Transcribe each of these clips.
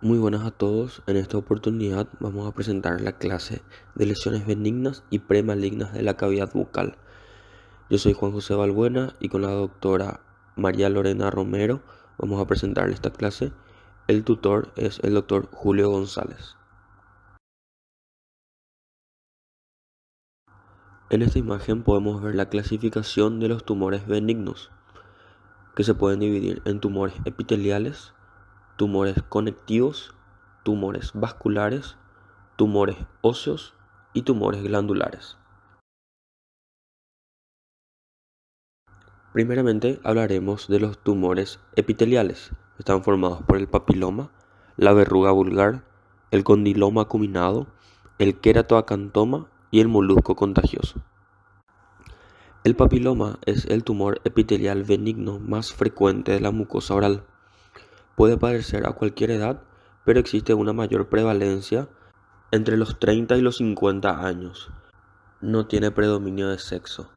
Muy buenas a todos. En esta oportunidad vamos a presentar la clase de lesiones benignas y premalignas de la cavidad bucal. Yo soy Juan José Balbuena y con la doctora María Lorena Romero vamos a presentarle esta clase. El tutor es el doctor Julio González. En esta imagen podemos ver la clasificación de los tumores benignos, que se pueden dividir en tumores epiteliales, tumores conectivos, tumores vasculares, tumores óseos y tumores glandulares. Primeramente hablaremos de los tumores epiteliales. Están formados por el papiloma, la verruga vulgar, el condiloma acuminado, el queratoacantoma y el molusco contagioso. El papiloma es el tumor epitelial benigno más frecuente de la mucosa oral. Puede aparecer a cualquier edad, pero existe una mayor prevalencia entre los 30 y los 50 años. No tiene predominio de sexo.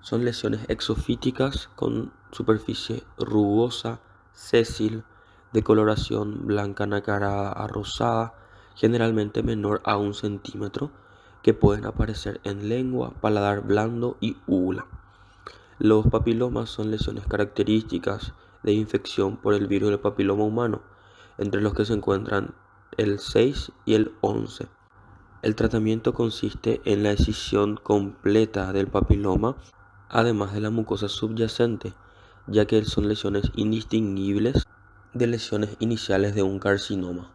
Son lesiones exofíticas con superficie rugosa, sésil, de coloración blanca nacarada a rosada, generalmente menor a 1 centímetro, que pueden aparecer en lengua, paladar blando y úvula. Los papilomas son lesiones características de infección por el virus del papiloma humano, entre los que se encuentran el 6 y el 11. El tratamiento consiste en la escisión completa del papiloma, además de la mucosa subyacente, ya que son lesiones indistinguibles de lesiones iniciales de un carcinoma.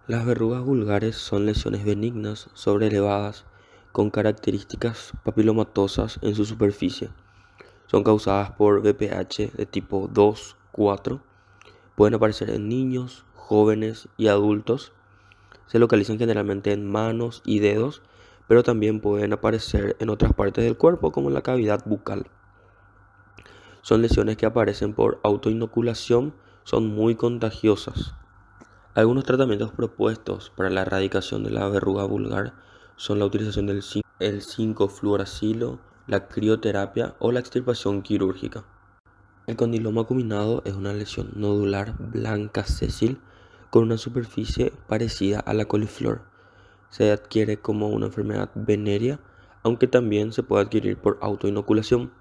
Las verrugas vulgares son lesiones benignas sobrelevadas con características papilomatosas en su superficie. Son causadas por VPH de tipo 2-4. Pueden aparecer en niños, jóvenes y adultos. Se localizan generalmente en manos y dedos, pero también pueden aparecer en otras partes del cuerpo, como en la cavidad bucal. Son lesiones que aparecen por autoinoculación, son muy contagiosas. Algunos tratamientos propuestos para la erradicación de la verruga vulgar son la utilización del 5-fluoracilo, la crioterapia o la extirpación quirúrgica. El condiloma acuminado es una lesión nodular blanca sésil con una superficie parecida a la coliflor. Se adquiere como una enfermedad venérea, aunque también se puede adquirir por autoinoculación.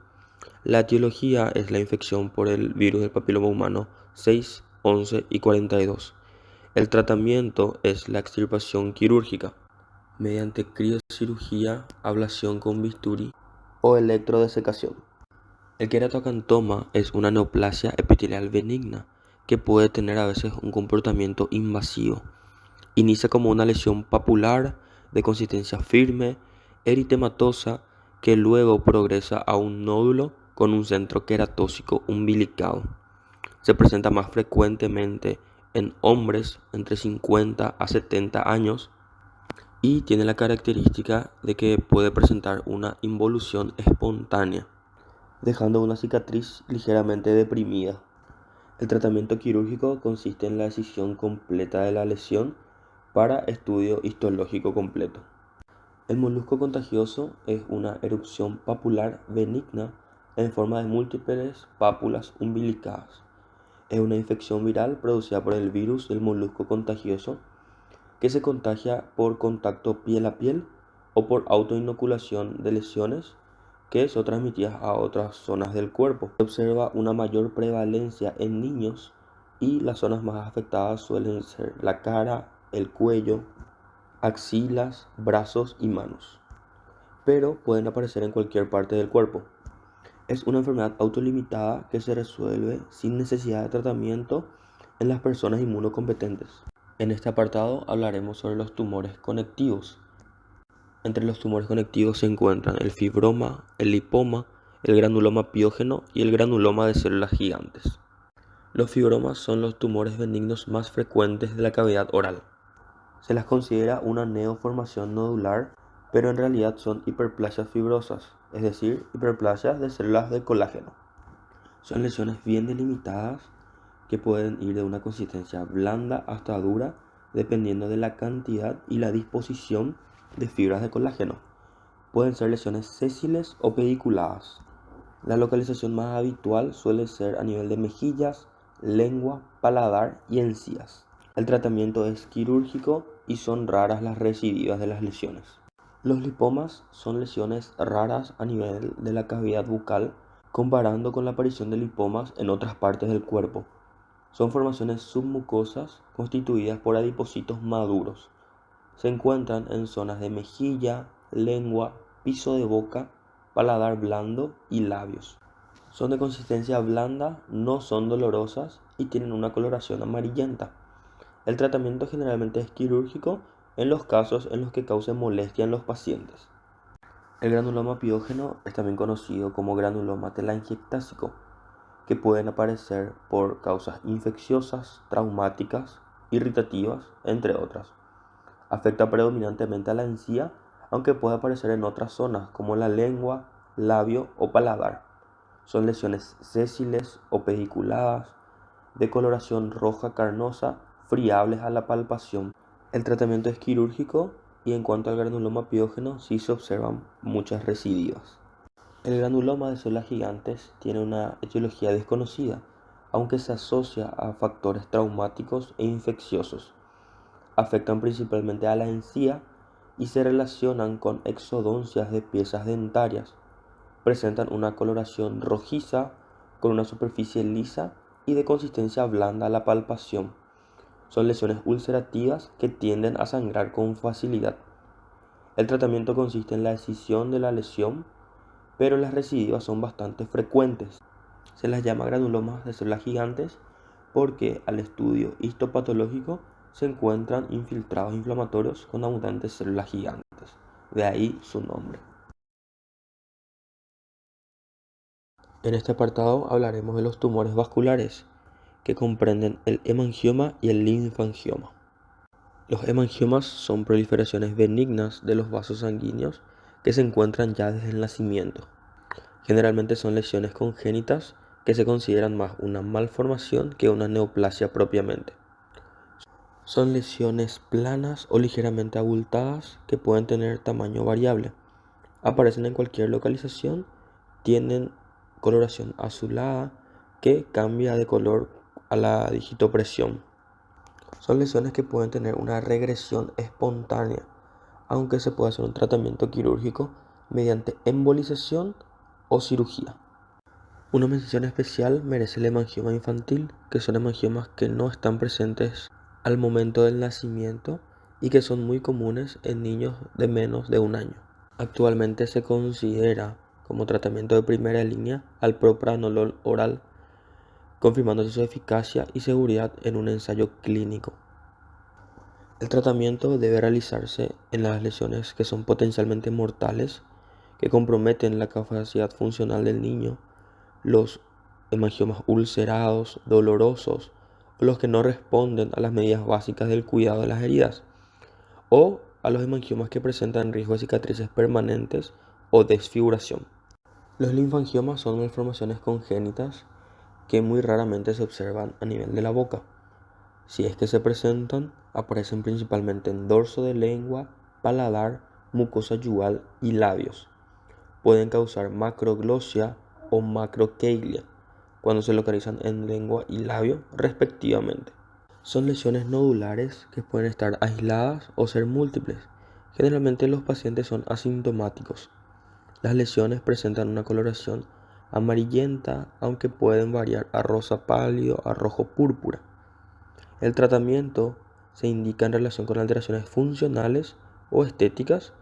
La etiología es la infección por el virus del papiloma humano 6, 11 y 42. El tratamiento es la extirpación quirúrgica mediante criocirugía, ablación con bisturí o electrodesecación. El queratoacantoma es una neoplasia epitelial benigna que puede tener a veces un comportamiento invasivo. Inicia como una lesión papular de consistencia firme, eritematosa, que luego progresa a un nódulo con un centro queratósico umbilicado. Se presenta más frecuentemente en hombres entre 50 a 70 años y tiene la característica de que puede presentar una involución espontánea, dejando una cicatriz ligeramente deprimida. El tratamiento quirúrgico consiste en la escisión completa de la lesión para estudio histológico completo. El molusco contagioso es una erupción papular benigna en forma de múltiples pápulas umbilicadas. Es una infección viral producida por el virus del molusco contagioso que se contagia por contacto piel a piel o por autoinoculación de lesiones que son transmitidas a otras zonas del cuerpo. Se observa una mayor prevalencia en niños y las zonas más afectadas suelen ser la cara, el cuello, axilas, brazos y manos, pero pueden aparecer en cualquier parte del cuerpo. Es una enfermedad autolimitada que se resuelve sin necesidad de tratamiento en las personas inmunocompetentes. En este apartado hablaremos sobre los tumores conectivos. Entre los tumores conectivos se encuentran el fibroma, el lipoma, el granuloma piógeno y el granuloma de células gigantes. Los fibromas son los tumores benignos más frecuentes de la cavidad oral. Se las considera una neoformación nodular, pero en realidad son hiperplasias fibrosas, es decir, hiperplasias de células de colágeno. Son lesiones bien delimitadas que pueden ir de una consistencia blanda hasta dura, dependiendo de la cantidad y la disposición de fibras de colágeno. Pueden ser lesiones sésiles o pediculadas. La localización más habitual suele ser a nivel de mejillas, lengua, paladar y encías. El tratamiento es quirúrgico y son raras las recidivas de las lesiones. Los lipomas son lesiones raras a nivel de la cavidad bucal comparando con la aparición de lipomas en otras partes del cuerpo. Son formaciones submucosas constituidas por adipocitos maduros. Se encuentran en zonas de mejilla, lengua, piso de boca, paladar blando y labios. Son de consistencia blanda, no son dolorosas y tienen una coloración amarillenta. El tratamiento generalmente es quirúrgico en los casos en los que cause molestia en los pacientes. El granuloma piógeno es también conocido como granuloma telangiectásico, que pueden aparecer por causas infecciosas, traumáticas, irritativas, entre otras. Afecta predominantemente a la encía, aunque puede aparecer en otras zonas como la lengua, labio o paladar. Son lesiones sésiles o pediculadas, de coloración roja carnosa, friables a la palpación. El tratamiento es quirúrgico y en cuanto al granuloma piógeno sí se observan muchas recidivas. El granuloma de células gigantes tiene una etiología desconocida, aunque se asocia a factores traumáticos e infecciosos. Afectan principalmente a la encía y se relacionan con exodoncias de piezas dentarias. Presentan una coloración rojiza con una superficie lisa y de consistencia blanda a la palpación. Son lesiones ulcerativas que tienden a sangrar con facilidad. El tratamiento consiste en la escisión de la lesión, pero las recidivas son bastante frecuentes. Se las llama granulomas de células gigantes porque al estudio histopatológico se encuentran infiltrados inflamatorios con abundantes células gigantes. De ahí su nombre. En este apartado hablaremos de los tumores vasculares, que comprenden el hemangioma y el linfangioma. Los hemangiomas son proliferaciones benignas de los vasos sanguíneos que se encuentran ya desde el nacimiento. Generalmente son lesiones congénitas que se consideran más una malformación que una neoplasia propiamente. Son lesiones planas o ligeramente abultadas que pueden tener tamaño variable. Aparecen en cualquier localización, tienen coloración azulada que cambia de color a la digitopresión. Son lesiones que pueden tener una regresión espontánea, aunque se puede hacer un tratamiento quirúrgico mediante embolización o cirugía. Una mención especial merece el hemangioma infantil, que son hemangiomas que no están presentes al momento del nacimiento y que son muy comunes en niños de menos de un año. Actualmente se considera como tratamiento de primera línea al propranolol oral, confirmándose su eficacia y seguridad en un ensayo clínico. El tratamiento debe realizarse en las lesiones que son potencialmente mortales, que comprometen la capacidad funcional del niño, los hemangiomas ulcerados, dolorosos, o los que no responden a las medidas básicas del cuidado de las heridas, o a los hemangiomas que presentan riesgo de cicatrices permanentes o desfiguración. Los linfangiomas son malformaciones congénitas que muy raramente se observan a nivel de la boca. Si es que se presentan, aparecen principalmente en dorso de lengua, paladar, mucosa yugal y labios. Pueden causar macroglosia o macrocaglia cuando se localizan en lengua y labio respectivamente. Son lesiones nodulares que pueden estar aisladas o ser múltiples. Generalmente los pacientes son asintomáticos. Las lesiones presentan una coloración amarillenta, aunque pueden variar a rosa pálido a rojo púrpura. El tratamiento se indica en relación con alteraciones funcionales o estéticas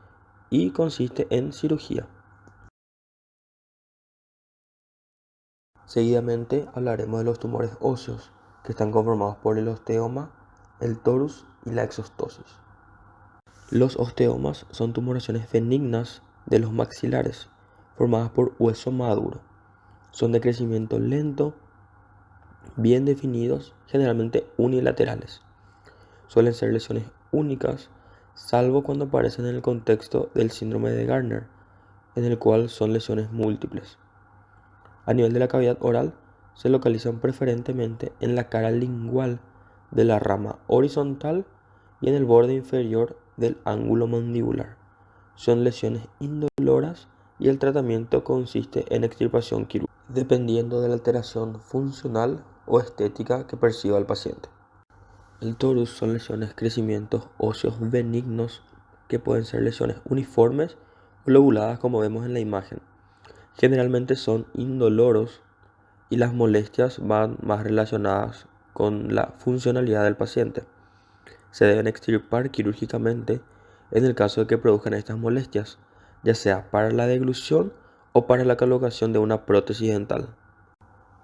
y consiste en cirugía. Seguidamente hablaremos de los tumores óseos, que están conformados por el osteoma, el torus y la exostosis. Los osteomas son tumoraciones benignas de los maxilares, formadas por hueso maduro. Son de crecimiento lento, bien definidos, generalmente unilaterales. Suelen ser lesiones únicas, salvo cuando aparecen en el contexto del síndrome de Gardner, en el cual son lesiones múltiples. A nivel de la cavidad oral, se localizan preferentemente en la cara lingual de la rama horizontal y en el borde inferior del ángulo mandibular. Son lesiones indoloras y el tratamiento consiste en extirpación quirúrgica, dependiendo de la alteración funcional o estética que perciba el paciente. El torus son lesiones, crecimientos óseos benignos que pueden ser lesiones uniformes o lobuladas como vemos en la imagen. Generalmente son indoloros y las molestias van más relacionadas con la funcionalidad del paciente. Se deben extirpar quirúrgicamente en el caso de que produzcan estas molestias, ya sea para la deglución o para la colocación de una prótesis dental.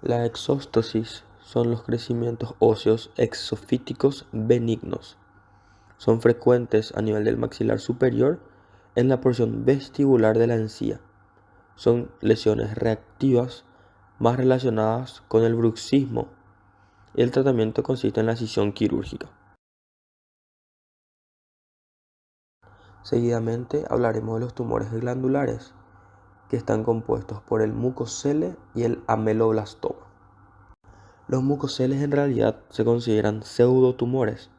La exóstosis son los crecimientos óseos exofíticos benignos. Son frecuentes a nivel del maxilar superior en la porción vestibular de la encía. Son lesiones reactivas más relacionadas con el bruxismo y el tratamiento consiste en la escisión quirúrgica. Seguidamente hablaremos de los tumores glandulares, que están compuestos por el mucocele y el ameloblastoma. Los mucoceles en realidad se consideran pseudotumores.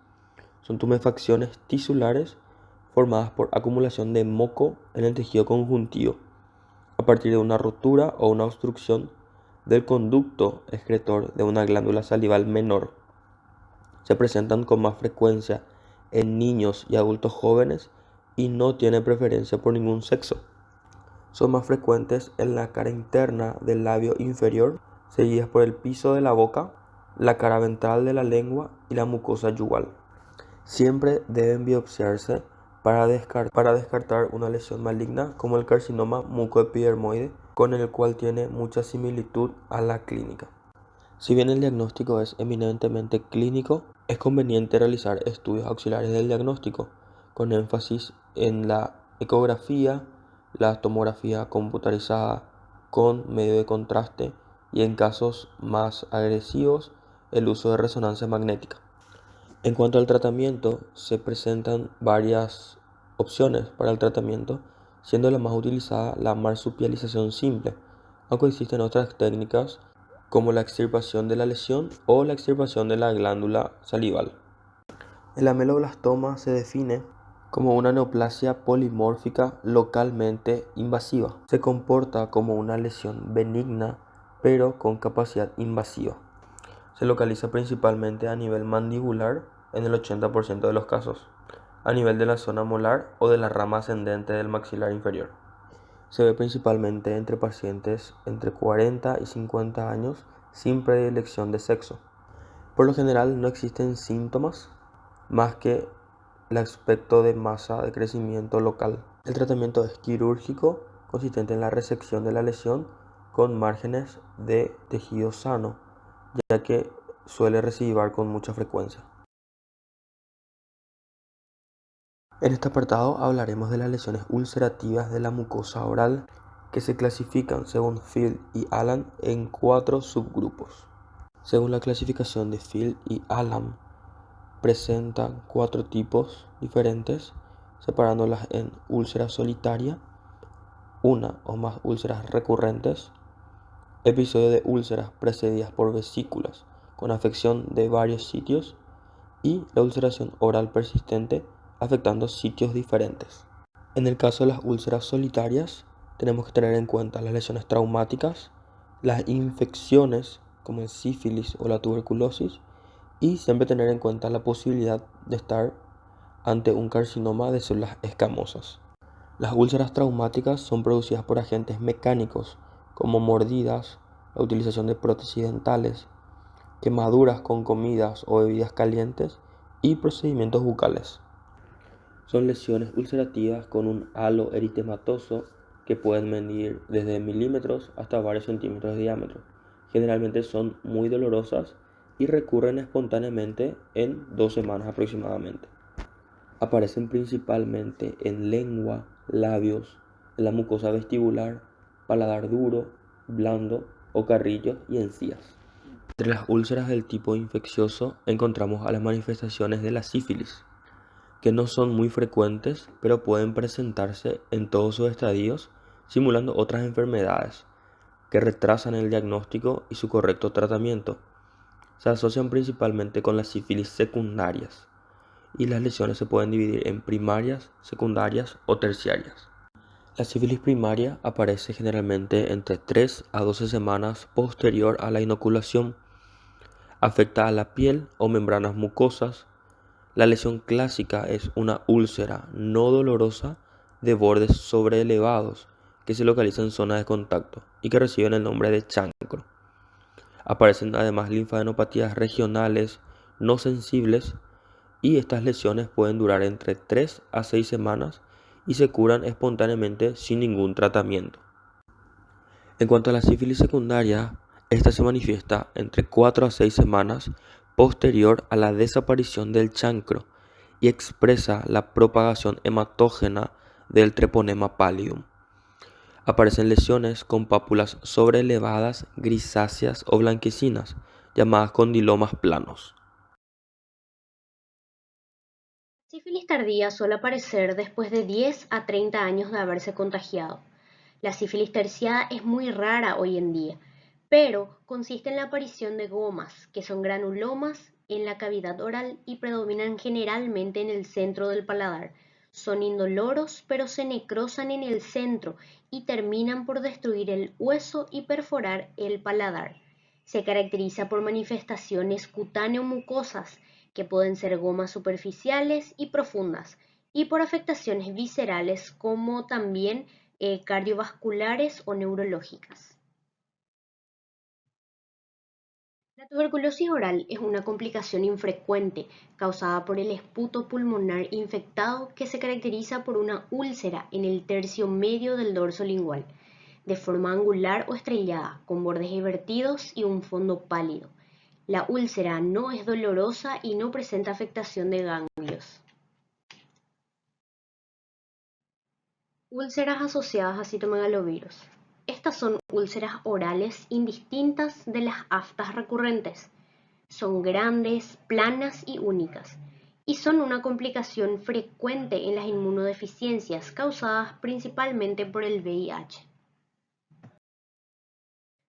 Son tumefacciones tisulares formadas por acumulación de moco en el tejido conjuntivo, a partir de una rotura o una obstrucción del conducto excretor de una glándula salival menor. Se presentan con más frecuencia en niños y adultos jóvenes y no tienen preferencia por ningún sexo. Son más frecuentes en la cara interna del labio inferior, seguidas por el piso de la boca, la cara ventral de la lengua y la mucosa yugal. Siempre deben biopsiarse para descartar una lesión maligna como el carcinoma mucoepidermoide, con el cual tiene mucha similitud a la clínica. Si bien el diagnóstico es eminentemente clínico, es conveniente realizar estudios auxiliares del diagnóstico, con énfasis en la ecografía, la tomografía computarizada con medio de contraste y, en casos más agresivos, el uso de resonancia magnética. En cuanto al tratamiento, se presentan varias opciones para el tratamiento, siendo la más utilizada la marsupialización simple, aunque existen otras técnicas como la extirpación de la lesión o la extirpación de la glándula salival. El ameloblastoma se define como una neoplasia polimórfica localmente invasiva. Se comporta como una lesión benigna, pero con capacidad invasiva. Se localiza principalmente a nivel mandibular en el 80% de los casos, a nivel de la zona molar o de la rama ascendente del maxilar inferior. Se ve principalmente entre pacientes entre 40 y 50 años sin predilección de sexo. Por lo general no existen síntomas más que el aspecto de masa de crecimiento local. El tratamiento es quirúrgico, consistente en la resección de la lesión con márgenes de tejido sano, ya que suele recidivar con mucha frecuencia. En este apartado hablaremos de las lesiones ulcerativas de la mucosa oral, que se clasifican según Field y Allan en 4 subgrupos. Según la clasificación de Field y Allan, presentan 4 tipos diferentes, separándolas en úlcera solitaria, una o más úlceras recurrentes, episodio de úlceras precedidas por vesículas con afección de varios sitios y la ulceración oral persistente afectando sitios diferentes. En el caso de las úlceras solitarias, tenemos que tener en cuenta las lesiones traumáticas, las infecciones como el sífilis o la tuberculosis y siempre tener en cuenta la posibilidad de estar ante un carcinoma de células escamosas. Las úlceras traumáticas son producidas por agentes mecánicos como mordidas, la utilización de prótesis dentales, quemaduras con comidas o bebidas calientes y procedimientos bucales. Son lesiones ulcerativas con un halo eritematoso que pueden medir desde milímetros hasta varios centímetros de diámetro. Generalmente son muy dolorosas y recurren espontáneamente en 2 semanas aproximadamente. Aparecen principalmente en lengua, labios, en la mucosa vestibular, paladar duro, blando o carrillos y encías. Entre las úlceras del tipo infeccioso encontramos a las manifestaciones de la sífilis, que no son muy frecuentes, pero pueden presentarse en todos sus estadios, simulando otras enfermedades que retrasan el diagnóstico y su correcto tratamiento. Se asocian principalmente con las sífilis secundarias, y las lesiones se pueden dividir en primarias, secundarias o terciarias. La sífilis primaria aparece generalmente entre 3 a 12 semanas posterior a la inoculación. Afecta a la piel o membranas mucosas. La lesión clásica es una úlcera no dolorosa de bordes sobreelevados que se localiza en zona de contacto y que reciben el nombre de chancro. Aparecen además linfadenopatías regionales no sensibles y estas lesiones pueden durar entre 3 a 6 semanas y se curan espontáneamente sin ningún tratamiento. En cuanto a la sífilis secundaria, esta se manifiesta entre 4 a 6 semanas posterior a la desaparición del chancro y expresa la propagación hematógena del treponema pallidum. Aparecen lesiones con pápulas sobreelevadas, grisáceas o blanquecinas, llamadas condilomas planos. Sífilis tardía suele aparecer después de 10 a 30 años de haberse contagiado. La sífilis terciada es muy rara hoy en día, pero consiste en la aparición de gomas, que son granulomas en la cavidad oral y predominan generalmente en el centro del paladar. Son indoloros, pero se necrosan en el centro y terminan por destruir el hueso y perforar el paladar. Se caracteriza por manifestaciones cutáneo-mucosas, que pueden ser gomas superficiales y profundas, y por afectaciones viscerales como también cardiovasculares o neurológicas. La tuberculosis oral es una complicación infrecuente causada por el esputo pulmonar infectado que se caracteriza por una úlcera en el tercio medio del dorso lingual, de forma angular o estrellada, con bordes invertidos y un fondo pálido. La úlcera no es dolorosa y no presenta afectación de ganglios. Úlceras asociadas a citomegalovirus. Estas son úlceras orales indistintas de las aftas recurrentes. Son grandes, planas y únicas, y son una complicación frecuente en las inmunodeficiencias causadas principalmente por el VIH.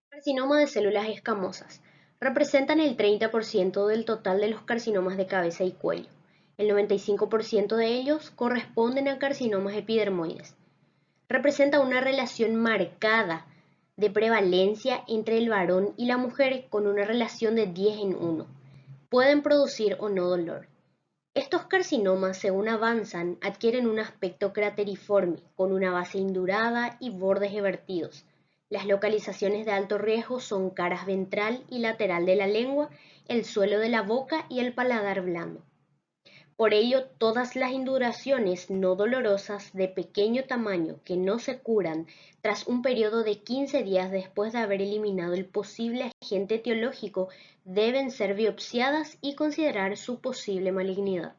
Carcinoma de células escamosas. Representan el 30% del total de los carcinomas de cabeza y cuello. El 95% de ellos corresponden a carcinomas epidermoides. Representa una relación marcada de prevalencia entre el varón y la mujer con una relación de 10 en 1. Pueden producir o no dolor. Estos carcinomas, según avanzan, adquieren un aspecto crateriforme, con una base indurada y bordes evertidos. Las localizaciones de alto riesgo son caras ventral y lateral de la lengua, el suelo de la boca y el paladar blando. Por ello, todas las induraciones no dolorosas de pequeño tamaño que no se curan tras un periodo de 15 días después de haber eliminado el posible agente etiológico deben ser biopsiadas y considerar su posible malignidad.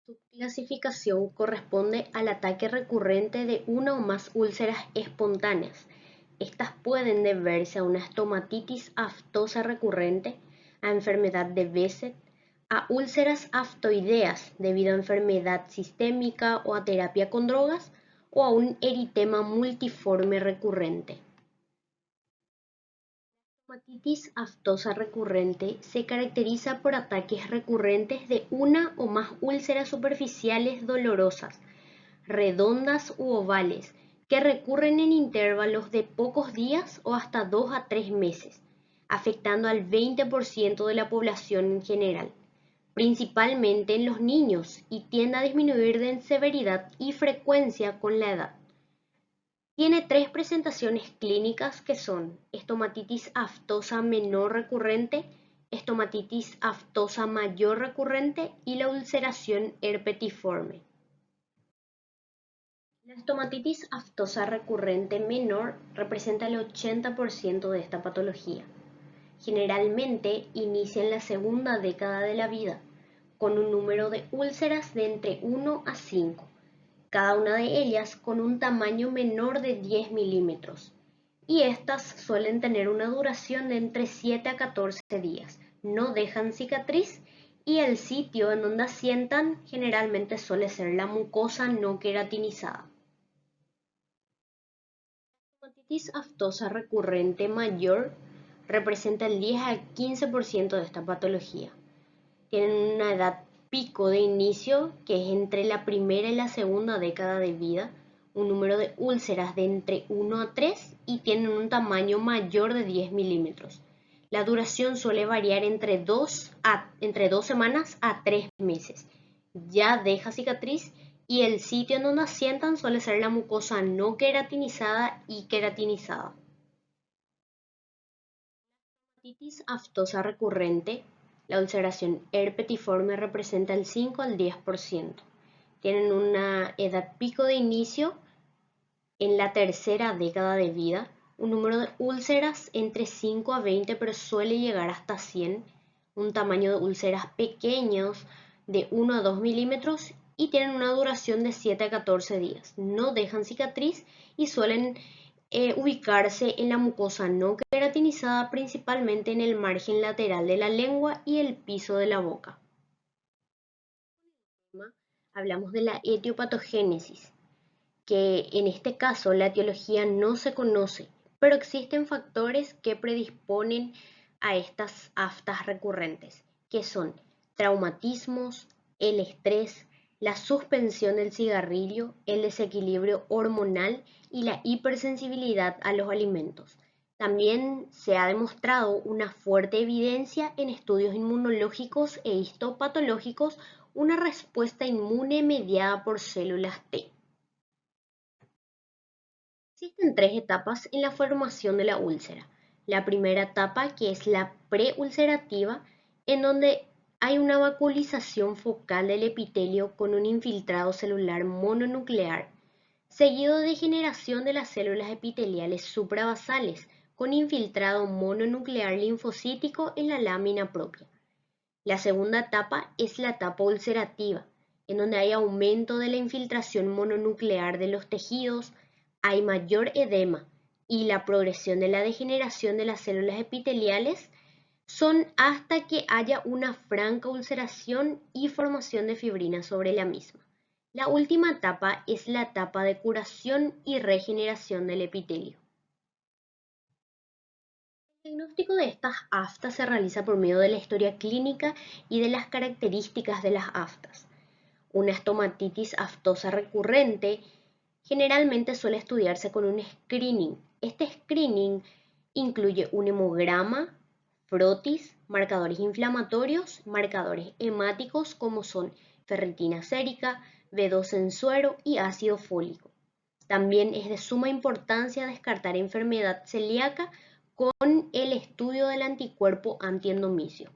Su clasificación corresponde al ataque recurrente de una o más úlceras espontáneas. Estas pueden deberse a una estomatitis aftosa recurrente, a enfermedad de Behçet, a úlceras aftoideas debido a enfermedad sistémica o a terapia con drogas, o a un eritema multiforme recurrente. La estomatitis aftosa recurrente se caracteriza por ataques recurrentes de una o más úlceras superficiales dolorosas, redondas u ovales, que recurren en intervalos de pocos días o hasta 2 a 3 meses, afectando al 20% de la población en general, principalmente en los niños, y tiende a disminuir en severidad y frecuencia con la edad. Tiene 3 presentaciones clínicas que son estomatitis aftosa menor recurrente, estomatitis aftosa mayor recurrente y la ulceración herpetiforme. La estomatitis aftosa recurrente menor representa el 80% de esta patología. Generalmente inicia en la segunda década de la vida, con un número de úlceras de entre 1 a 5, cada una de ellas con un tamaño menor de 10 milímetros, y estas suelen tener una duración de entre 7 a 14 días, no dejan cicatriz y el sitio en donde asientan generalmente suele ser la mucosa no queratinizada. La estomatitis aftosa recurrente mayor representa el 10 al 15% de esta patología. Tienen una edad pico de inicio que es entre la primera y la segunda década de vida, un número de úlceras de entre 1 a 3 y tienen un tamaño mayor de 10 milímetros. La duración suele variar entre 2 semanas a 3 meses. Ya deja cicatriz y el sitio en donde asientan suele ser la mucosa no queratinizada y queratinizada. Dermatitis aftosa recurrente, la ulceración herpetiforme representa el 5 al 10%. Tienen una edad pico de inicio en la tercera década de vida, un número de úlceras entre 5 a 20, pero suele llegar hasta 100, un tamaño de úlceras pequeños de 1 a 2 milímetros y tienen una duración de 7 a 14 días. No dejan cicatriz y suelen ubicarse en la mucosa no queratinizada, principalmente en el margen lateral de la lengua y el piso de la boca. Hablamos de la etiopatogénesis, que en este caso la etiología no se conoce, pero existen factores que predisponen a estas aftas recurrentes, que son traumatismos, el estrés, la suspensión del cigarrillo, el desequilibrio hormonal y la hipersensibilidad a los alimentos. También se ha demostrado una fuerte evidencia en estudios inmunológicos e histopatológicos, una respuesta inmune mediada por células T. Existen 3 etapas en la formación de la úlcera. La primera etapa, que es la preulcerativa, en donde hay una vacuolización focal del epitelio con un infiltrado celular mononuclear, seguido de degeneración de las células epiteliales suprabasales con infiltrado mononuclear linfocítico en la lámina propia. La segunda etapa es la etapa ulcerativa, en donde hay aumento de la infiltración mononuclear de los tejidos, hay mayor edema y la progresión de la degeneración de las células epiteliales son hasta que haya una franca ulceración y formación de fibrina sobre la misma. La última etapa es la etapa de curación y regeneración del epitelio. El diagnóstico de estas aftas se realiza por medio de la historia clínica y de las características de las aftas. Una estomatitis aftosa recurrente generalmente suele estudiarse con un screening. Este screening incluye un hemograma, frotis, marcadores inflamatorios, marcadores hemáticos como son ferritina sérica, B12 en suero y ácido fólico. También es de suma importancia descartar enfermedad celíaca con el estudio del anticuerpo antiendomicio.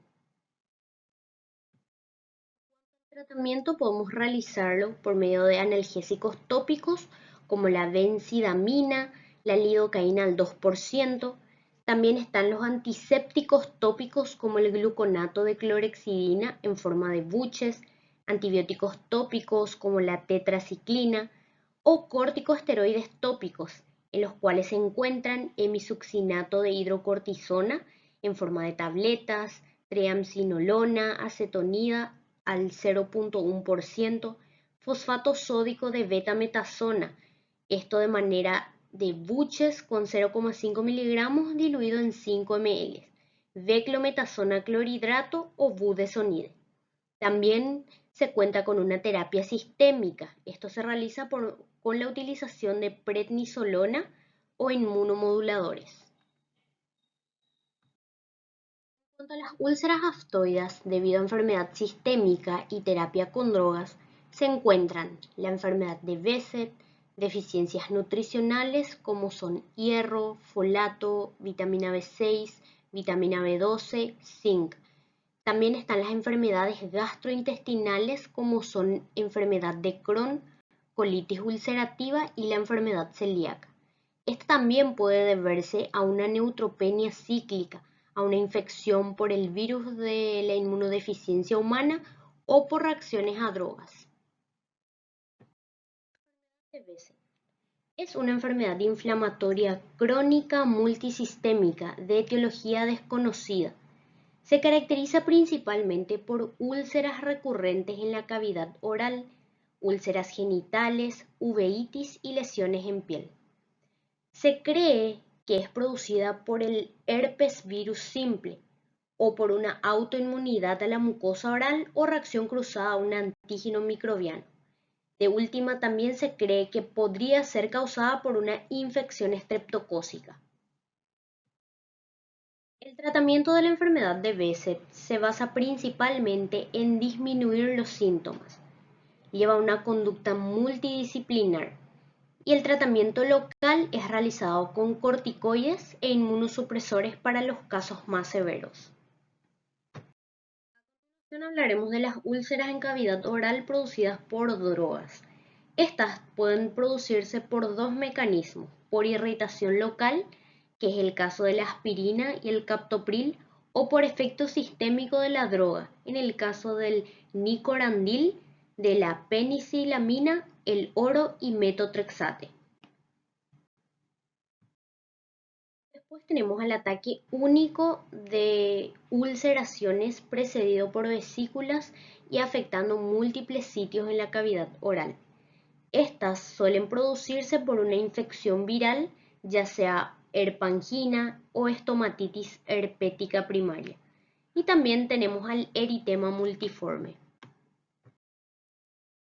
El tratamiento podemos realizarlo por medio de analgésicos tópicos como la benzidamina, la lidocaína al 2%. También están los antisépticos tópicos como el gluconato de clorhexidina en forma de buches, antibióticos tópicos como la tetraciclina o corticosteroides tópicos, en los cuales se encuentran hemisuccinato de hidrocortisona en forma de tabletas, triamcinolona, acetonida al 0.1%, fosfato sódico de betametasona, esto de manera de buches con 0,5 miligramos diluido en 5 ml, beclometasona clorhidrato o budesonide. También se cuenta con una terapia sistémica. Esto se realiza con la utilización de prednisolona o inmunomoduladores. En cuanto a las úlceras aftoides debido a enfermedad sistémica y terapia con drogas, se encuentran la enfermedad de Behçet, deficiencias nutricionales como son hierro, folato, vitamina B6, vitamina B12, zinc. También están las enfermedades gastrointestinales como son enfermedad de Crohn, colitis ulcerativa y la enfermedad celíaca. Esta también puede deberse a una neutropenia cíclica, a una infección por el virus de la inmunodeficiencia humana o por reacciones a drogas. Es una enfermedad inflamatoria crónica multisistémica de etiología desconocida. Se caracteriza principalmente por úlceras recurrentes en la cavidad oral, úlceras genitales, uveitis y lesiones en piel. Se cree que es producida por el herpes virus simple o por una autoinmunidad a la mucosa oral o reacción cruzada a un antígeno microbiano. De última, también se cree que podría ser causada por una infección estreptocócica. El tratamiento de la enfermedad de Behçet se basa principalmente en disminuir los síntomas. Lleva una conducta multidisciplinar y el tratamiento local es realizado con corticoides e inmunosupresores para los casos más severos. Ahora hablaremos de las úlceras en cavidad oral producidas por drogas. Estas pueden producirse por dos mecanismos: por irritación local, que es el caso de la aspirina y el captopril, o por efecto sistémico de la droga, en el caso del nicorandil, de la penicilamina, el oro y metotrexate. Después tenemos el ataque único de ulceraciones precedido por vesículas y afectando múltiples sitios en la cavidad oral. Estas suelen producirse por una infección viral, ya sea herpangina o estomatitis herpética primaria. Y también tenemos al eritema multiforme.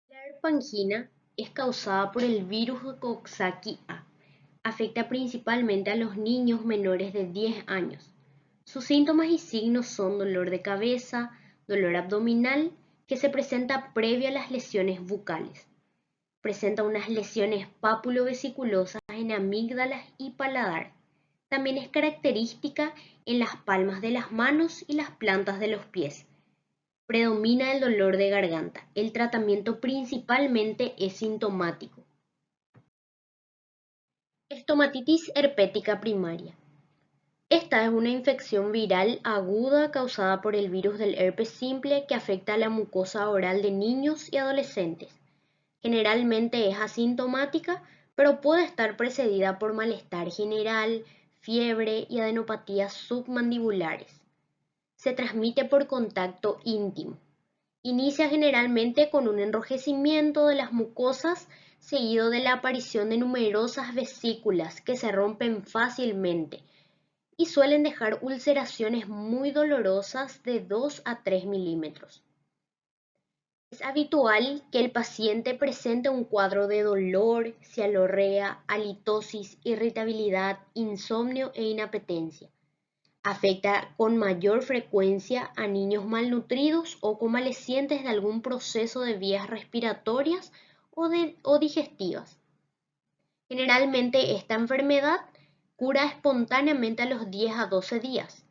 La herpangina es causada por el virus de Coxsackie A. Afecta principalmente a los niños menores de 10 años. Sus síntomas y signos son dolor de cabeza, dolor abdominal, que se presenta previo a las lesiones bucales. Presenta unas lesiones papulovesiculosas en amígdalas y paladar. También es característica en las palmas de las manos y las plantas de los pies. Predomina el dolor de garganta. El tratamiento principalmente es sintomático. Estomatitis herpética primaria. Esta es una infección viral aguda causada por el virus del herpes simple que afecta a la mucosa oral de niños y adolescentes. Generalmente es asintomática, pero puede estar precedida por malestar general, fiebre y adenopatías submandibulares. Se transmite por contacto íntimo. Inicia generalmente con un enrojecimiento de las mucosas seguido de la aparición de numerosas vesículas que se rompen fácilmente y suelen dejar ulceraciones muy dolorosas de 2 a 3 milímetros. Es habitual que el paciente presente un cuadro de dolor, cialorrea, halitosis, irritabilidad, insomnio e inapetencia. Afecta con mayor frecuencia a niños malnutridos o convalecientes de algún proceso de vías respiratorias o digestivas. Generalmente esta enfermedad cura espontáneamente a los 10 a 12 días,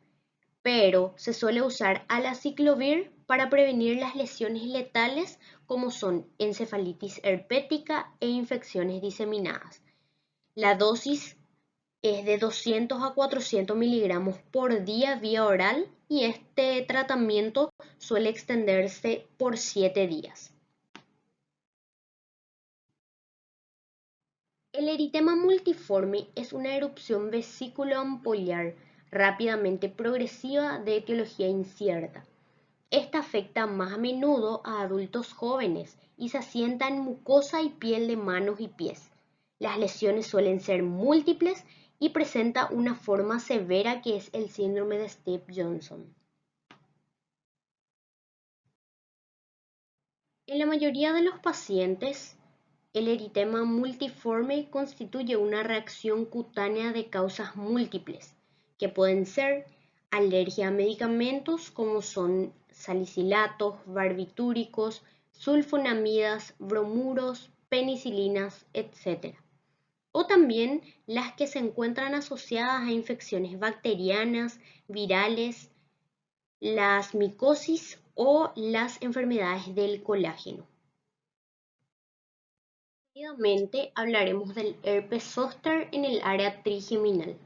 pero se suele usar alaciclovir para prevenir las lesiones letales como son encefalitis herpética e infecciones diseminadas. La dosis es de 200 a 400 miligramos por día vía oral y este tratamiento suele extenderse por 7 días. El eritema multiforme es una erupción vesículo-ampollar rápidamente progresiva de etiología incierta. Esta afecta más a menudo a adultos jóvenes y se asienta en mucosa y piel de manos y pies. Las lesiones suelen ser múltiples y presenta una forma severa que es el síndrome de Stevens-Johnson. En la mayoría de los pacientes, el eritema multiforme constituye una reacción cutánea de causas múltiples, que pueden ser alergia a medicamentos como son salicilatos, barbitúricos, sulfonamidas, bromuros, penicilinas, etc. O también las que se encuentran asociadas a infecciones bacterianas, virales, las micosis o las enfermedades del colágeno. Seguidamente hablaremos del herpes zóster en el área trigeminal.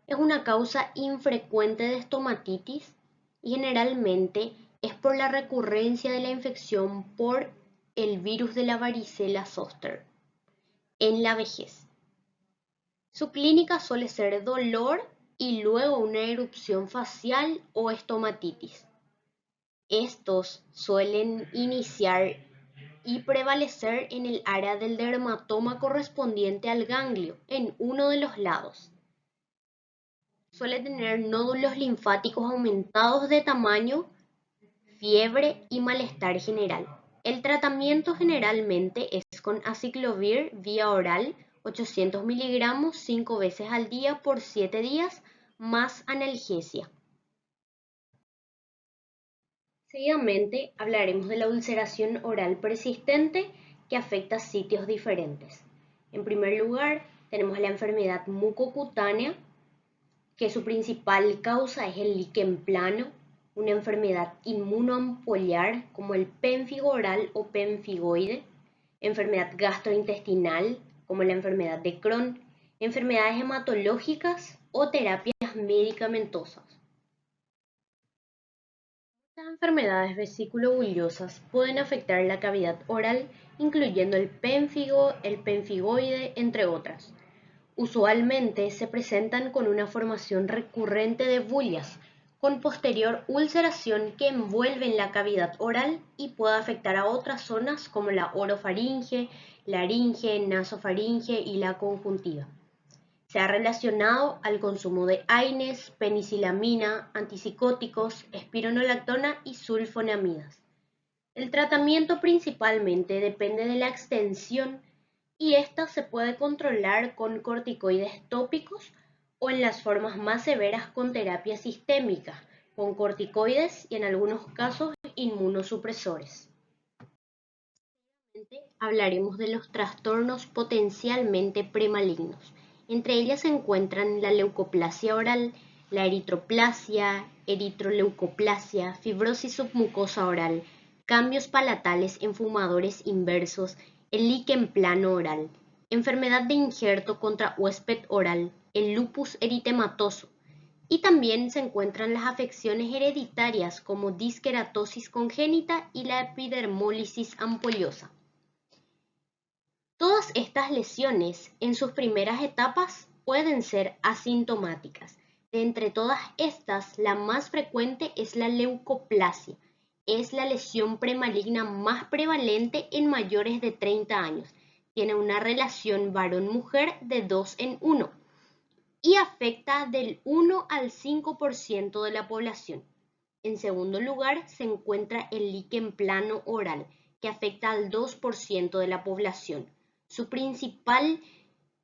Es una causa infrecuente de estomatitis y generalmente es por la recurrencia de la infección por el virus de la varicela zóster en la vejez. Su clínica suele ser dolor y luego una erupción facial o estomatitis. Estos suelen iniciar y prevalecer en el área del dermatoma correspondiente al ganglio, en uno de los lados. Suele tener nódulos linfáticos aumentados de tamaño, fiebre y malestar general. El tratamiento generalmente es con aciclovir vía oral, 800 miligramos 5 veces al día por 7 días, más analgesia. Seguidamente hablaremos de la ulceración oral persistente que afecta sitios diferentes. En primer lugar, tenemos la enfermedad mucocutánea, que su principal causa es el líquen plano, una enfermedad inmunoampollar como el pénfigo oral o pemfigoide, enfermedad gastrointestinal como la enfermedad de Crohn, enfermedades hematológicas o terapias medicamentosas. Estas enfermedades vesículo-bullosas pueden afectar la cavidad oral, incluyendo el pénfigo, el pemfigoide, entre otras. Usualmente se presentan con una formación recurrente de bullas, con posterior ulceración que envuelven la cavidad oral y puede afectar a otras zonas como la orofaringe, laringe, nasofaringe y la conjuntiva. Se ha relacionado al consumo de AINES, penicilamina, antipsicóticos, espironolactona y sulfonamidas. El tratamiento principalmente depende de la extensión y esta se puede controlar con corticoides tópicos o en las formas más severas con terapia sistémica, con corticoides y en algunos casos inmunosupresores. Hablaremos de los trastornos potencialmente premalignos. Entre ellas se encuentran la leucoplasia oral, la eritroplasia, eritroleucoplasia, fibrosis submucosa oral, cambios palatales en fumadores inversos, el líquen plano oral, enfermedad de injerto contra huésped oral, el lupus eritematoso, y también se encuentran las afecciones hereditarias como disqueratosis congénita y la epidermólisis ampollosa. Todas estas lesiones en sus primeras etapas pueden ser asintomáticas. De entre todas estas, la más frecuente es la leucoplasia. Es la lesión premaligna más prevalente en mayores de 30 años. Tiene una relación varón-mujer de 2 en 1 y afecta del 1 al 5% de la población. En segundo lugar, se encuentra el líquen plano oral, que afecta al 2% de la población. Su principal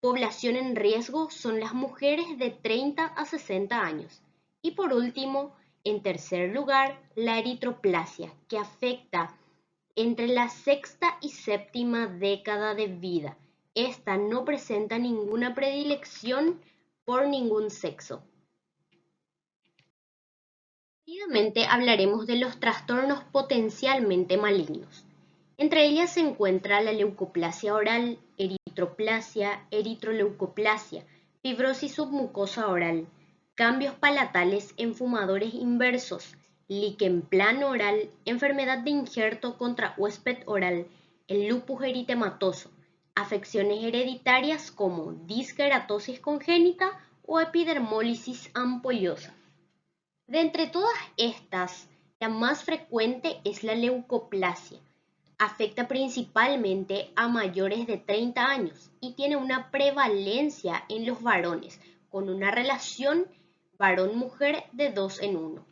población en riesgo son las mujeres de 30 a 60 años. Y por último, en tercer lugar, la eritroplasia, que afecta entre la sexta y séptima década de vida. Esta no presenta ninguna predilección por ningún sexo. Seguidamente hablaremos de los trastornos potencialmente malignos. Entre ellas se encuentra la leucoplasia oral, eritroplasia, eritroleucoplasia, fibrosis submucosa oral, cambios palatales en fumadores inversos, líquen plano oral, enfermedad de injerto contra huésped oral, el lupus eritematoso, afecciones hereditarias como disqueratosis congénita o epidermólisis ampollosa. De entre todas estas, la más frecuente es la leucoplasia. Afecta principalmente a mayores de 30 años y tiene una prevalencia en los varones, con una relación varón-mujer de 2 en 1.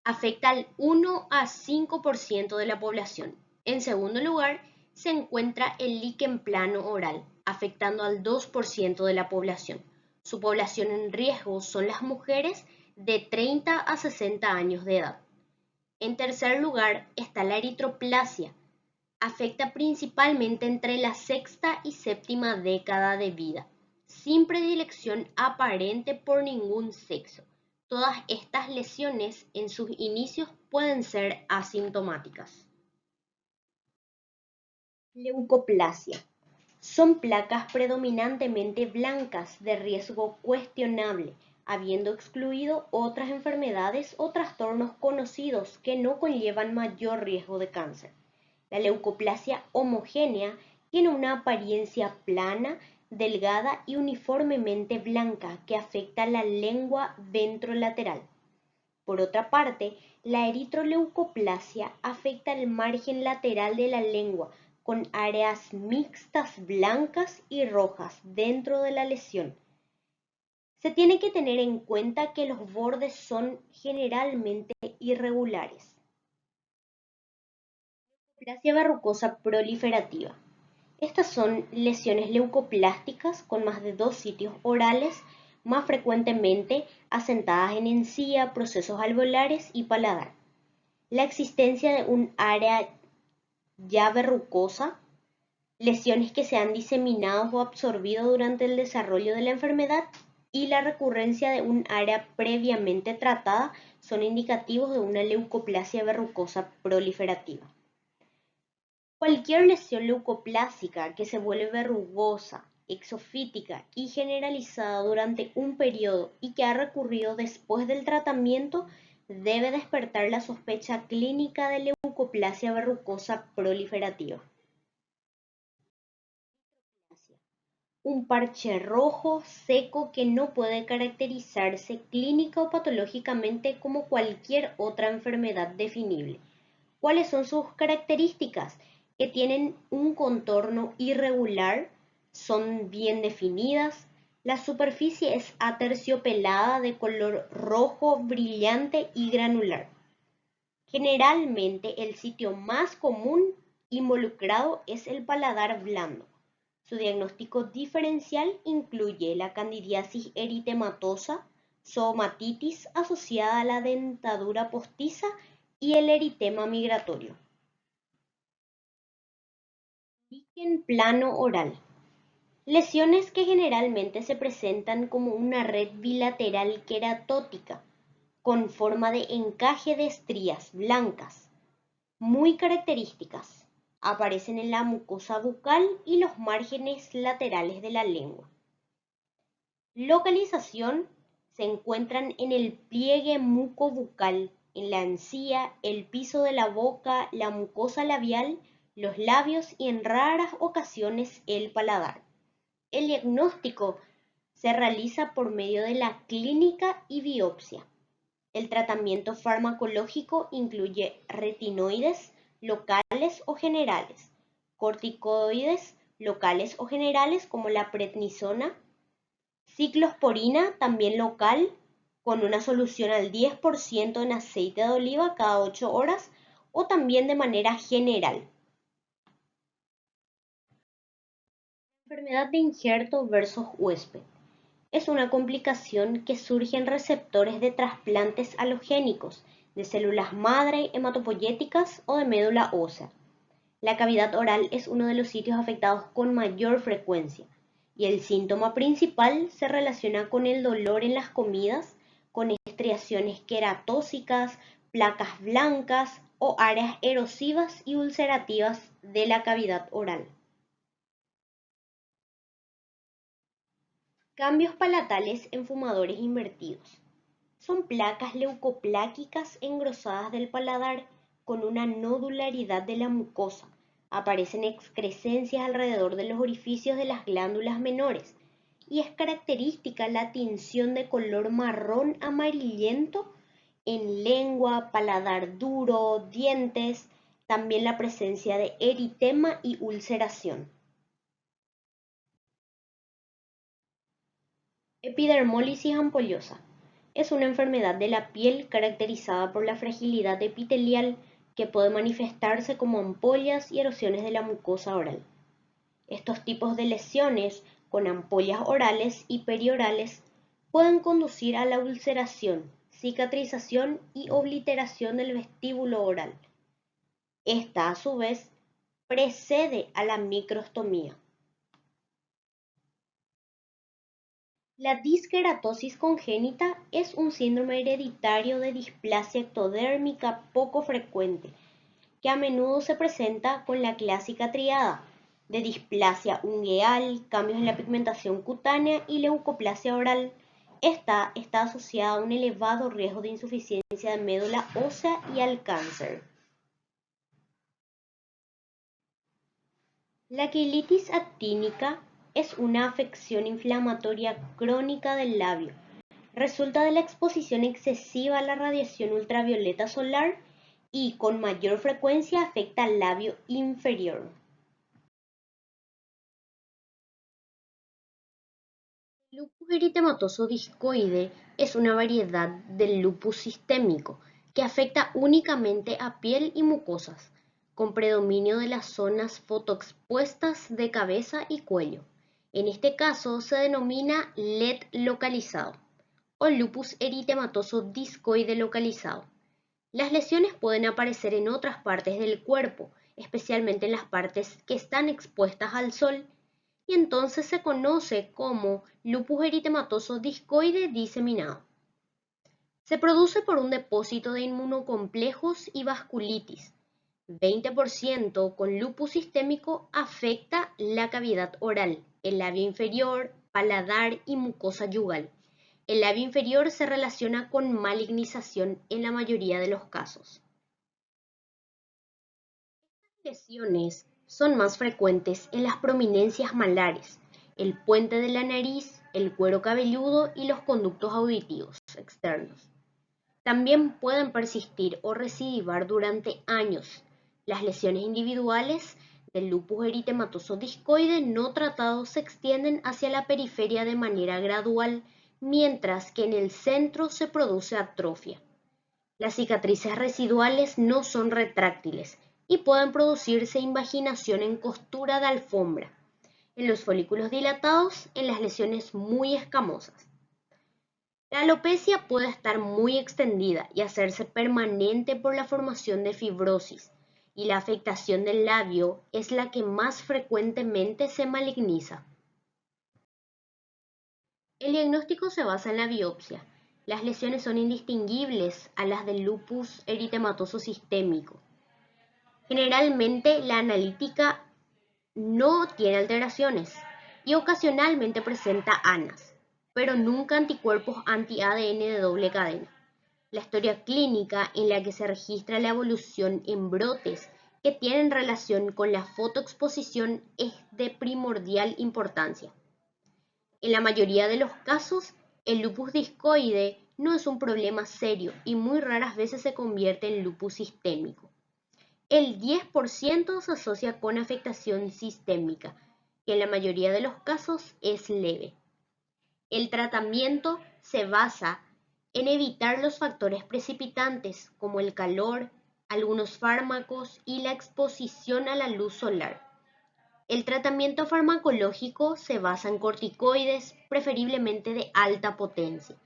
Afecta al 1 a 5% de la población. En segundo lugar, se encuentra el líquen plano oral, afectando al 2% de la población. Su población en riesgo son las mujeres de 30 a 60 años de edad. En tercer lugar está la eritroplasia. Afecta principalmente entre la sexta y séptima década de vida, sin predilección aparente por ningún sexo. Todas estas lesiones en sus inicios pueden ser asintomáticas. Leucoplasia. Son placas predominantemente blancas de riesgo cuestionable, habiendo excluido otras enfermedades o trastornos conocidos que no conllevan mayor riesgo de cáncer. La leucoplasia homogénea tiene una apariencia plana, delgada y uniformemente blanca que afecta la lengua ventrolateral. Por otra parte, la eritroleucoplasia afecta el margen lateral de la lengua con áreas mixtas blancas y rojas dentro de la lesión. Se tiene que tener en cuenta que los bordes son generalmente irregulares. Leucoplasia verrucosa proliferativa. Estas son lesiones leucoplásticas con más de 2 sitios orales más frecuentemente asentadas en encía, procesos alveolares y paladar. La existencia de un área ya verrucosa, lesiones que se han diseminado o absorbido durante el desarrollo de la enfermedad y la recurrencia de un área previamente tratada son indicativos de una leucoplasia verrucosa proliferativa. Cualquier lesión leucoplásica que se vuelve verrugosa, exofítica y generalizada durante un periodo y que ha recurrido después del tratamiento debe despertar la sospecha clínica de leucoplasia verrucosa proliferativa. Un parche rojo seco que no puede caracterizarse clínica o patológicamente como cualquier otra enfermedad definible. ¿Cuáles son sus características? Que tienen un contorno irregular, son bien definidas, la superficie es aterciopelada de color rojo brillante y granular. Generalmente el sitio más común involucrado es el paladar blando. Su diagnóstico diferencial incluye la candidiasis eritematosa, zoomatitis asociada a la dentadura postiza y el eritema migratorio. Líquen plano oral. Lesiones que generalmente se presentan como una red bilateral queratótica, con forma de encaje de estrías blancas, muy características. Aparecen en la mucosa bucal y los márgenes laterales de la lengua. Localización: se encuentran en el pliegue mucobucal, en la encía, el piso de la boca, la mucosa labial, los labios y en raras ocasiones el paladar. El diagnóstico se realiza por medio de la clínica y biopsia. El tratamiento farmacológico incluye retinoides locales o generales, corticoides locales o generales como la prednisona, ciclosporina también local con una solución al 10% en aceite de oliva cada 8 horas o también de manera general. Enfermedad de injerto versus huésped. Es una complicación que surge en receptores de trasplantes alogénicos, de células madre, hematopoyéticas o de médula ósea. La cavidad oral es uno de los sitios afectados con mayor frecuencia y el síntoma principal se relaciona con el dolor en las comidas, con estriaciones queratóxicas, placas blancas o áreas erosivas y ulcerativas de la cavidad oral. Cambios palatales en fumadores invertidos. Son placas leucopláquicas engrosadas del paladar con una nodularidad de la mucosa. Aparecen excrescencias alrededor de los orificios de las glándulas menores y es característica la tinción de color marrón amarillento en lengua, paladar duro, dientes, también la presencia de eritema y ulceración. Epidermólisis ampollosa. Es una enfermedad de la piel caracterizada por la fragilidad epitelial que puede manifestarse como ampollas y erosiones de la mucosa oral. Estos tipos de lesiones con ampollas orales y periorales pueden conducir a la ulceración, cicatrización y obliteración del vestíbulo oral. Esta, a su vez, precede a la microstomía. La disqueratosis congénita es un síndrome hereditario de displasia ectodérmica poco frecuente, que a menudo se presenta con la clásica triada de displasia ungueal, cambios en la pigmentación cutánea y leucoplasia oral. Esta está asociada a un elevado riesgo de insuficiencia de médula ósea y al cáncer. La quilitis actínica es una afección inflamatoria crónica del labio. Resulta de la exposición excesiva a la radiación ultravioleta solar y con mayor frecuencia afecta al labio inferior. El lupus eritematoso discoide es una variedad del lupus sistémico que afecta únicamente a piel y mucosas, con predominio de las zonas fotoexpuestas de cabeza y cuello. En este caso se denomina LED localizado o lupus eritematoso discoide localizado. Las lesiones pueden aparecer en otras partes del cuerpo, especialmente en las partes que están expuestas al sol, y entonces se conoce como lupus eritematoso discoide diseminado. Se produce por un depósito de inmunocomplejos y vasculitis. 20% con lupus sistémico afecta la cavidad oral, el labio inferior, paladar y mucosa yugal. El labio inferior se relaciona con malignización en la mayoría de los casos. Estas lesiones son más frecuentes en las prominencias malares, el puente de la nariz, el cuero cabelludo y los conductos auditivos externos. También pueden persistir o recidivar durante años. Las lesiones individuales del lupus eritematoso discoide no tratado se extienden hacia la periferia de manera gradual, mientras que en el centro se produce atrofia. Las cicatrices residuales no son retráctiles y pueden producirse invaginación en costura de alfombra, en los folículos dilatados, en las lesiones muy escamosas. La alopecia puede estar muy extendida y hacerse permanente por la formación de fibrosis, y la afectación del labio es la que más frecuentemente se maligniza. El diagnóstico se basa en la biopsia. Las lesiones son indistinguibles a las del lupus eritematoso sistémico. Generalmente la analítica no tiene alteraciones y ocasionalmente presenta ANAS, pero nunca anticuerpos anti-ADN de doble cadena. La historia clínica en la que se registra la evolución en brotes que tienen relación con la fotoexposición es de primordial importancia. En la mayoría de los casos, el lupus discoide no es un problema serio y muy raras veces se convierte en lupus sistémico. El 10% se asocia con afectación sistémica, que en la mayoría de los casos es leve. El tratamiento se basa en evitar los factores precipitantes como el calor, algunos fármacos y la exposición a la luz solar. El tratamiento farmacológico se basa en corticoides, preferiblemente de alta potencia.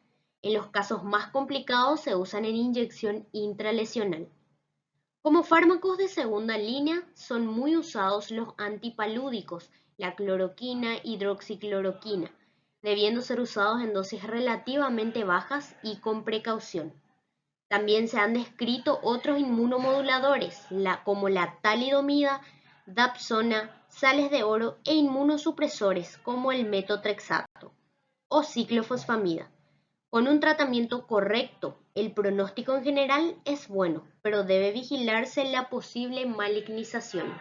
En los casos más complicados se usan en inyección intralesional. Como fármacos de segunda línea son muy usados los antipalúdicos, la cloroquina, hidroxicloroquina, debiendo ser usados en dosis relativamente bajas y con precaución. También se han descrito otros inmunomoduladores, como la talidomida, dapsona, sales de oro e inmunosupresores como el metotrexato o ciclofosfamida. Con un tratamiento correcto, el pronóstico en general es bueno, pero debe vigilarse la posible malignización.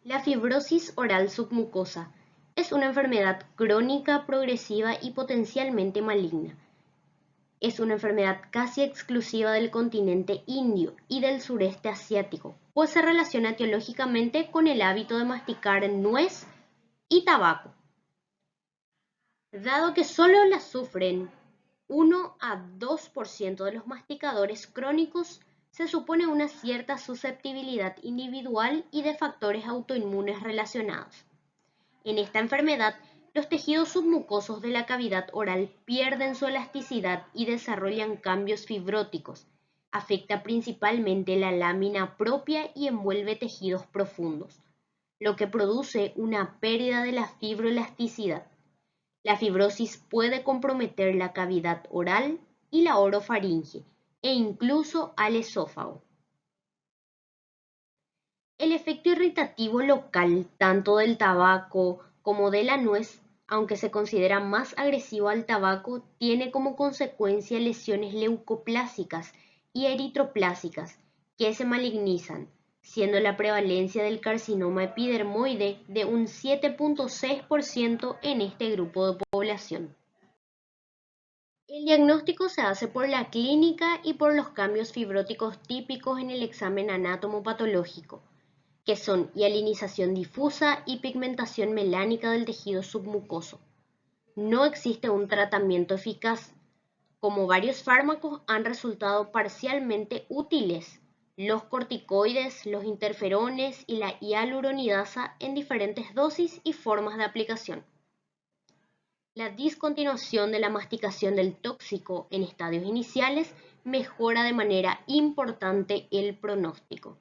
La fibrosis oral submucosa es una enfermedad crónica, progresiva y potencialmente maligna. Es una enfermedad casi exclusiva del continente indio y del sureste asiático, pues se relaciona etiológicamente con el hábito de masticar nuez y tabaco. Dado que solo la sufren 1 a 2% de los masticadores crónicos, se supone una cierta susceptibilidad individual y de factores autoinmunes relacionados. En esta enfermedad, los tejidos submucosos de la cavidad oral pierden su elasticidad y desarrollan cambios fibróticos. Afecta principalmente la lámina propia y envuelve tejidos profundos, lo que produce una pérdida de la fibroelasticidad. La fibrosis puede comprometer la cavidad oral y la orofaringe e incluso al esófago. El efecto irritativo local tanto del tabaco como de la nuez, aunque se considera más agresivo al tabaco, tiene como consecuencia lesiones leucoplásicas y eritroplásicas que se malignizan, siendo la prevalencia del carcinoma epidermoide de un 7.6% en este grupo de población. El diagnóstico se hace por la clínica y por los cambios fibróticos típicos en el examen anatomopatológico, que son hialinización difusa y pigmentación melánica del tejido submucoso. No existe un tratamiento eficaz, como varios fármacos han resultado parcialmente útiles los corticoides, los interferones y la hialuronidasa en diferentes dosis y formas de aplicación. La discontinuación de la masticación del tóxico en estadios iniciales mejora de manera importante el pronóstico.